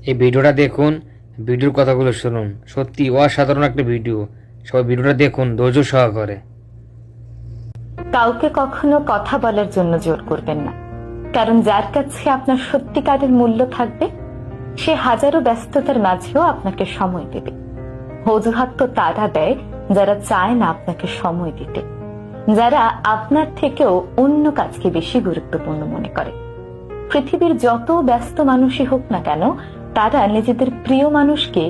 এই ভিডিওটা দেখুন, ভিডিওর কথাগুলো শুনুন। সত্যি অসাধারণ একটা ভিডিও। সবাই ভিডিওটা দেখুন ধৈর্য সহকারে। কাউকে কখনো কথা বলার জন্য জোর করবেন না, কারণ যার কাছে আপনার সত্যিকারের মূল্য থাকবে সে হাজারো ব্যস্ততার মাঝেও আপনাকে সময় দেবে। অজুহাত তো তারা দেয় যারা চায় না আপনাকে সময় দিতে, যারা আপনার থেকেও অন্য কাজকে বেশি গুরুত্বপূর্ণ মনে করে। পৃথিবীর যত ব্যস্ত মানুষই হোক না কেন, তারা নিজেদের প্রিয় মানুষকে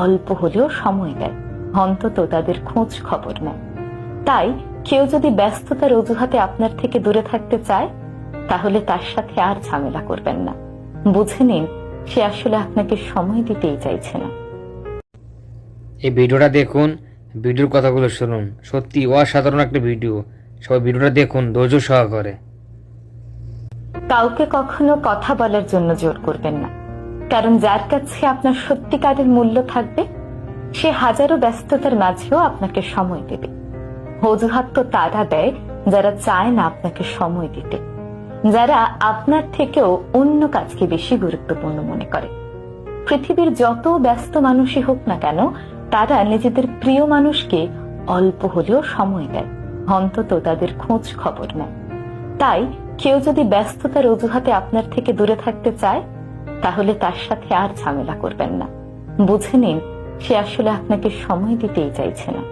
অল্প হলেও সময় দেয়, অন্তত তাদের খোঁজ খবর নেয়। তাই কেউ যদি ব্যস্ততার অজুহাতে আপনার থেকে দূরে থাকতে চায়, তাহলে তার সাথে আর ঝামেলা করবেন না। বুঝে নিন সে আসলে আপনাকে সময় দিতেই চাইছে না। এই ভিডিওটা দেখুন, ভিডিওর কথাগুলো শুনুন। সত্যি অসাধারণ একটা ভিডিও। সবাই ভিডিওটা দেখুন ধৈর্য সহকারে। কাউকে কখনো কথা বলার জন্য জোর করবেন না, কারণ যার কাছে আপনার সত্যিকারের মূল্য থাকবে সে হাজারো ব্যস্ততার মাঝেও আপনাকে সময় দেবে। অজুহাত তো তারা দেয় যারা চায় না আপনাকে সময় দিতে, যারা আপনার থেকেও অন্য কাজকে বেশি গুরুত্বপূর্ণ মনে করে। পৃথিবীর যত ব্যস্ত মানুষই হোক না কেন, তারা নিজেদের প্রিয় মানুষকে অল্প হলেও সময় দেয়, অন্তত তাদের খোঁজ খবর নেয়। তাই কেউ যদি ব্যস্ততার অজুহাতে আপনার থেকে দূরে থাকতে চায়, তাহলে তার সাথে আর ঝামেলা করবেন না। বুঝে নিন সে আসলে আপনাকে সময় দিতেই চাইছে না।